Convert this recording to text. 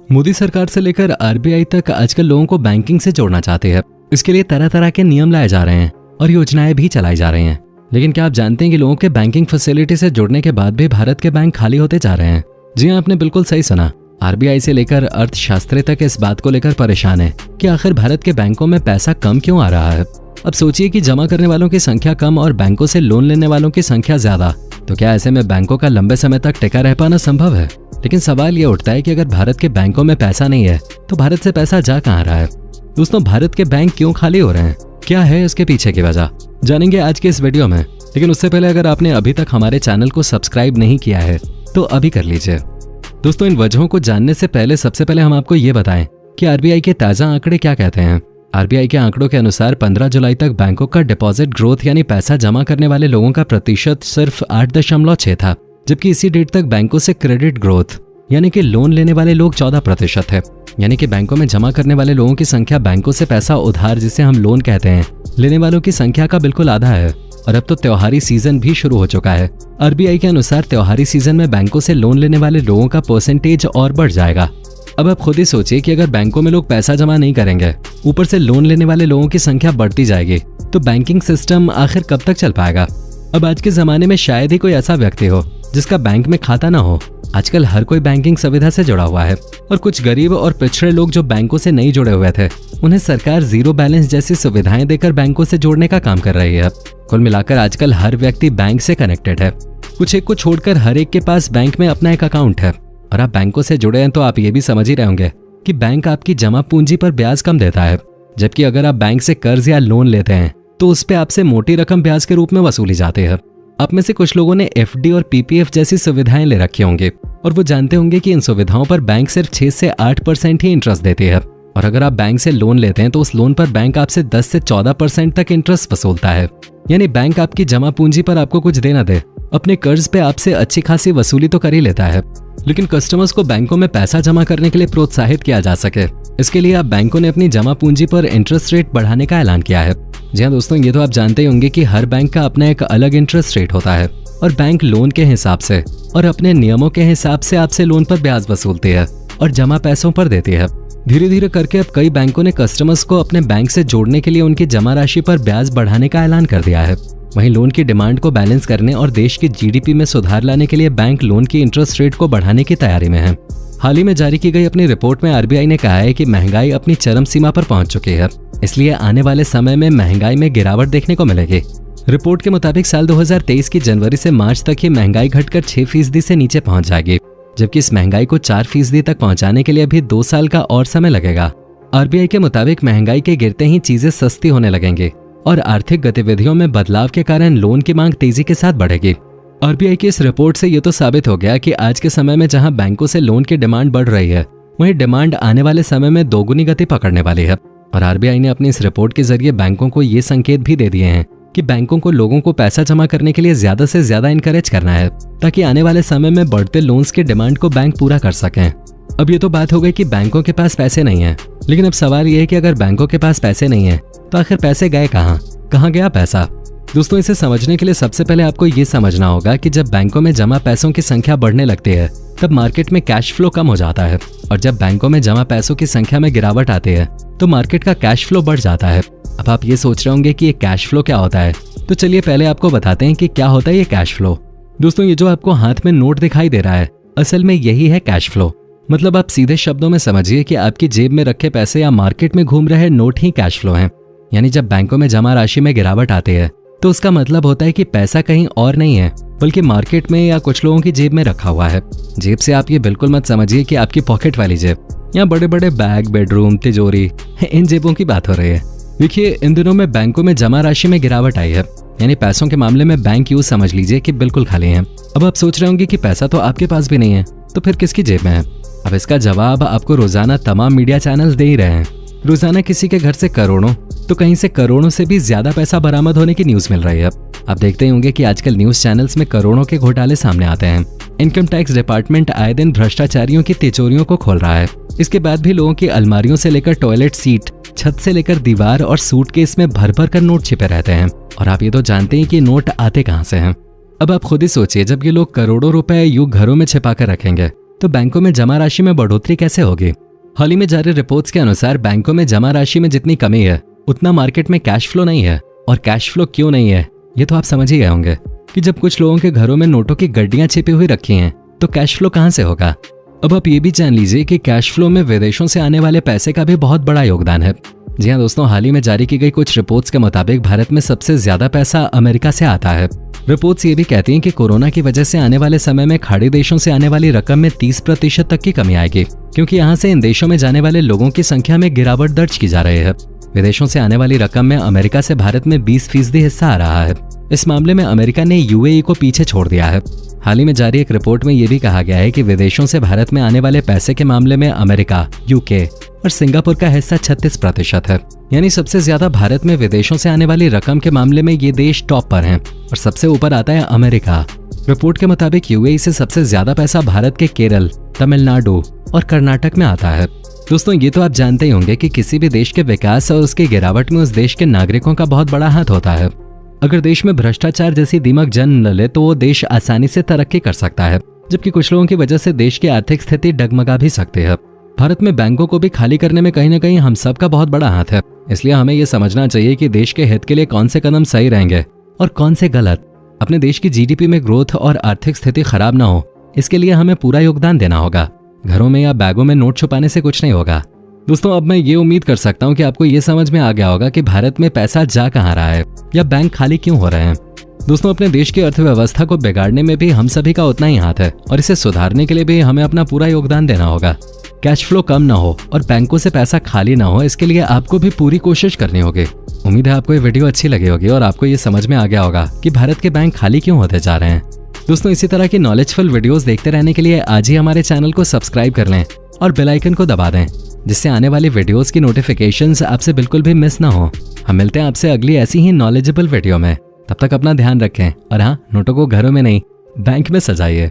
मोदी सरकार से लेकर आरबीआई तक आजकल लोगों को बैंकिंग से जोड़ना चाहते हैं। इसके लिए तरह तरह के नियम लाए जा रहे हैं और योजनाएं भी चलाई जा रही हैं। लेकिन क्या आप जानते हैं कि लोगों के बैंकिंग फैसिलिटी से जुड़ने के बाद भी भारत के बैंक खाली होते जा रहे हैं? जी हाँ, आपने बिल्कुल सही सुना। आरबीआई से लेकर अर्थशास्त्री तक इस बात को लेकर परेशान है कि आखिर भारत के बैंकों में पैसा कम क्यों आ रहा है। अब सोचिए कि जमा करने वालों की संख्या कम और बैंकों से लोन लेने वालों की संख्या ज्यादा, तो क्या ऐसे में बैंकों का लंबे समय तक टिका रह पाना संभव है? लेकिन सवाल ये उठता है कि अगर भारत के बैंकों में पैसा नहीं है तो भारत से पैसा जा कहाँ रहा है? दोस्तों, भारत के बैंक क्यों खाली हो रहे हैं? क्या है इसके पीछे की वजह? जानेंगे आज के इस वीडियो में। लेकिन उससे पहले अगर आपने अभी तक हमारे चैनल को सब्सक्राइब नहीं किया है तो अभी कर लीजिए। दोस्तों, इन वजहों को जानने से पहले सबसे पहले हम आपको ये बताएं कि आरबीआई के ताजा आंकड़े क्या कहते हैं। आरबीआई के आंकड़ों के अनुसार 15 जुलाई तक बैंकों का डिपॉजिट ग्रोथ यानी पैसा जमा करने वाले लोगों का प्रतिशत सिर्फ 8.6 था, जबकि इसी डेट तक बैंकों से क्रेडिट ग्रोथ यानी कि लोन लेने वाले लोग 14% है। यानी कि बैंकों में जमा करने वाले लोगों की संख्या बैंकों से पैसा उधार, जिसे हम लोन कहते हैं, लेने वालों की संख्या का बिल्कुल आधा है। और अब तो त्योहारी सीजन भी शुरू हो चुका है। आरबीआई के अनुसार त्योहारी सीजन में बैंकों से लोन लेने वाले लोगों का परसेंटेज और बढ़ जाएगा। अब आप खुद ही सोचिए कि अगर बैंकों में लोग पैसा जमा नहीं करेंगे, ऊपर से लोन लेने वाले लोगों की संख्या बढ़ती जाएगी, तो बैंकिंग सिस्टम आखिर कब तक चल पाएगा? अब आज के जमाने में शायद ही कोई ऐसा व्यक्ति हो जिसका बैंक में खाता ना हो। आजकल हर कोई बैंकिंग सुविधा से जुड़ा हुआ है और कुछ गरीब और पिछड़े लोग जो बैंकों से नहीं जुड़े हुए थे, उन्हें सरकार जीरो बैलेंस जैसी सुविधाएं देकर बैंकों से जोड़ने का काम कर रही है। कुल मिलाकर आजकल हर व्यक्ति बैंक से कनेक्टेड है। कुछ एक को छोड़कर हर एक के पास बैंक में अपना एक अकाउंट है। और आप बैंकों से जुड़े हैं तो आप ये भी समझ ही रहे होंगे कि बैंक आपकी जमा पूंजी पर ब्याज कम देता है, जबकि अगर आप बैंक से कर्ज या लोन लेते हैं तो उस पे आपसे मोटी रकम ब्याज के रूप में वसूली जाती है। आप में से कुछ लोगों ने एफडी और पीपीएफ जैसी सुविधाएं ले रखी होंगी और वो जानते होंगे कि इन सुविधाओं पर बैंक सिर्फ 6 से 8% ही इंटरेस्ट देती है। और अगर आप बैंक से लोन लेते हैं तो उस लोन पर बैंक आपसे 10 से 14% तक इंटरेस्ट वसूलता है। यानी बैंक आपकी जमा पूंजी पर आपको कुछ देना दे, अपने कर्ज पे आपसे अच्छी खासी वसूली तो कर ही लेता है। लेकिन कस्टमर्स को बैंकों में पैसा जमा करने के लिए प्रोत्साहित किया जा सके, इसके लिए अब बैंकों ने अपनी जमा पूंजी पर इंटरेस्ट रेट बढ़ाने का ऐलान किया है। जी हाँ दोस्तों, ये तो आप जानते ही होंगे कि हर बैंक का अपना एक अलग इंटरेस्ट रेट होता है और बैंक लोन के हिसाब से और अपने नियमों के हिसाब से आपसे लोन पर ब्याज वसूलती है और जमा पैसों पर देती है। धीरे धीरे करके अब कई बैंकों ने कस्टमर्स को अपने बैंक से जोड़ने के लिए उनकी जमा राशि पर ब्याज बढ़ाने का ऐलान कर दिया है। वहीं लोन की डिमांड को बैलेंस करने और देश की जीडीपी में सुधार लाने के लिए बैंक लोन की इंटरेस्ट रेट को बढ़ाने की तैयारी में है। हाल ही में जारी की गई अपनी रिपोर्ट में आरबीआई ने कहा है कि महंगाई अपनी चरम सीमा पर पहुंच चुकी है, इसलिए आने वाले समय में महंगाई में गिरावट देखने को मिलेगी। रिपोर्ट के मुताबिक साल 2023 की जनवरी से मार्च तक ही महंगाई घटकर 6% से नीचे पहुंच जाएगी, जबकि इस महंगाई को 4% तक पहुंचाने के लिए अभी 2 साल का और समय लगेगा। आरबीआई के मुताबिक महंगाई के गिरते ही चीजें सस्ती होने लगेंगी और आर्थिक गतिविधियों में बदलाव के कारण लोन की मांग तेजी के साथ बढ़ेगी। आरबीआई की इस रिपोर्ट से ये तो साबित हो गया कि आज के समय में जहां बैंकों से लोन की डिमांड बढ़ रही है, वहीं डिमांड आने वाले समय में दोगुनी गति पकड़ने वाली है। और आरबीआई ने अपनी इस रिपोर्ट के जरिए बैंकों को ये संकेत भी दे दिए हैं कि बैंकों को लोगों को पैसा जमा करने के लिए ज्यादा से ज्यादा इनकरेज करना है, ताकि आने वाले समय में बढ़ते लोन्स की डिमांड को बैंक पूरा कर सकें। अब ये तो बात हो गई कि बैंकों के पास पैसे नहीं है, लेकिन अब सवाल ये है कि अगर बैंकों के पास पैसे नहीं है तो आखिर पैसे गए कहाँ गया पैसा? दोस्तों, इसे समझने के लिए सबसे पहले आपको ये समझना होगा कि जब बैंकों में जमा पैसों की संख्या बढ़ने लगती है तब मार्केट में कैश फ्लो कम हो जाता है, और जब बैंकों में जमा पैसों की संख्या में गिरावट आती है तो मार्केट का कैश फ्लो बढ़ जाता है। अब आप ये सोच रहे होंगे कि ये कैश फ्लो क्या होता है, तो चलिए पहले आपको बताते हैं कि क्या होता है ये कैश फ्लो। दोस्तों, ये जो आपको हाथ में नोट दिखाई दे रहा है, असल में यही है कैश फ्लो। मतलब आप सीधे शब्दों में समझिए कि आपकी जेब में रखे पैसे या मार्केट में घूम रहे नोट ही कैश फ्लो हैं। यानी जब बैंकों में जमा राशि में गिरावट आती है तो उसका मतलब होता है कि पैसा कहीं और नहीं है, बल्कि मार्केट में या कुछ लोगों की जेब में रखा हुआ है। जेब से आप ये बिल्कुल मत समझिए कि आपकी पॉकेट वाली जेब, या बड़े बड़े बैग, बेडरूम, तिजोरी, इन जेबों की बात हो रही है। देखिए, इन दिनों में बैंकों में जमा राशि में गिरावट आई है, यानी पैसों के मामले में बैंक यूं समझ लीजिए कि बिल्कुल खाली हैं। अब आप सोच रहे होंगे कि पैसा तो आपके पास भी नहीं है, तो फिर किसकी जेब में है? अब इसका जवाब आपको रोजाना तमाम मीडिया चैनल्स दे ही रहे हैं। रोजाना किसी के घर से करोड़ों, तो कहीं से करोड़ों से भी ज्यादा पैसा बरामद होने की न्यूज मिल रही है। आप देखते ही होंगे कि आजकल न्यूज चैनल्स में करोड़ों के घोटाले सामने आते हैं। इनकम टैक्स डिपार्टमेंट आए दिन भ्रष्टाचारियों की तिजोरियों को खोल रहा है। इसके बाद भी लोगों की अलमारियों से लेकर टॉयलेट सीट, छत से लेकर दीवार और सूटकेस में भर भर कर नोट छिपे रहते हैं। और आप ये तो जानते हैं कि नोट आते कहां से हैं। अब आप खुद ही सोचिए, जब ये लोग करोड़ों रुपए यूं घरों में छिपा कर रखेंगे तो बैंकों में जमा राशि में बढ़ोतरी कैसे होगी? हाल ही में जारी रिपोर्ट्स के अनुसार बैंकों में जमा राशि में जितनी कमी है उतना मार्केट में कैश फ्लो नहीं है। और कैश फ्लो क्यों नहीं है ये तो आप समझ ही गए होंगे कि जब कुछ लोगों के घरों में नोटों की गड्डियां छिपी हुई रखी हैं तो कैश फ्लो कहां से होगा? अब आप ये भी जान लीजिए कि कैश फ्लो में विदेशों से आने वाले पैसे का भी बहुत बड़ा योगदान है। जी हाँ दोस्तों, हाल ही में जारी की गई कुछ रिपोर्ट्स के मुताबिक भारत में सबसे ज्यादा पैसा अमेरिका से आता है। रिपोर्ट्स ये भी कहती हैं कि कोरोना की वजह से आने वाले समय में खाड़ी देशों से आने वाली रकम में 30% तक की कमी आएगी, क्योंकि यहाँ से इन देशों में जाने वाले लोगों की संख्या में गिरावट दर्ज की जा रही है। विदेशों से आने वाली रकम में अमेरिका से भारत में 20% हिस्सा आ रहा है। इस मामले में अमेरिका ने यूएई को पीछे छोड़ दिया है। हाल ही में जारी एक रिपोर्ट में यह भी कहा गया है कि विदेशों से भारत में आने वाले पैसे के मामले में अमेरिका, यूके और सिंगापुर का हिस्सा 36% है। यानी सबसे ज्यादा भारत में विदेशों से आने वाली रकम के मामले में ये देश टॉप पर हैं और सबसे ऊपर आता है अमेरिका। रिपोर्ट के मुताबिक यूएई से सबसे ज्यादा पैसा भारत के केरल, तमिलनाडु और कर्नाटक में आता है। दोस्तों, ये तो आप जानते ही होंगे कि किसी भी देश के विकास और उसकी गिरावट में उस देश के नागरिकों का बहुत बड़ा हाथ होता है। अगर देश में भ्रष्टाचार जैसी दीमक जन्म न ले तो वो देश आसानी से तरक्की कर सकता है, जबकि कुछ लोगों की वजह से देश की आर्थिक स्थिति डगमगा भी सकती है। भारत में बैंकों को भी खाली करने में कहीं ना कहीं हम सब का बहुत बड़ा हाथ है। इसलिए हमें ये समझना चाहिए कि देश के हित के लिए कौन से कदम सही रहेंगे और कौन से गलत। अपने देश की जीडीपी में ग्रोथ और आर्थिक स्थिति खराब ना हो, इसके लिए हमें पूरा योगदान देना होगा। घरों में या बैगों में नोट छुपाने से कुछ नहीं होगा। दोस्तों, अब मैं ये उम्मीद कर सकता हूँ कि आपको ये समझ में आ गया होगा कि भारत में पैसा जा कहाँ रहा है या बैंक खाली क्यों हो रहे हैं। दोस्तों, अपने देश की अर्थव्यवस्था को बिगाड़ने में भी हम सभी का उतना ही हाथ है और इसे सुधारने के लिए भी हमें अपना पूरा योगदान देना होगा। कैश फ्लो कम ना हो और बैंकों से पैसा खाली ना हो, इसके लिए आपको भी पूरी कोशिश करनी होगी। उम्मीद है आपको ये वीडियो अच्छी लगी होगी और आपको ये समझ में आ गया होगा कि भारत के बैंक खाली क्यों होते जा रहे हैं। दोस्तों, इसी तरह की नॉलेजफुल वीडियोस देखते रहने के लिए आज ही हमारे चैनल को सब्सक्राइब कर लें और बेल आइकन को दबा दें, जिससे आने वाली वीडियोस की नोटिफिकेशंस आपसे बिल्कुल भी मिस ना हो। हम मिलते हैं आपसे अगली ऐसी ही नॉलेजेबल वीडियो में। तब तक अपना ध्यान रखें और हाँ, नोटों को घरों में नहीं बैंक में सजाइए।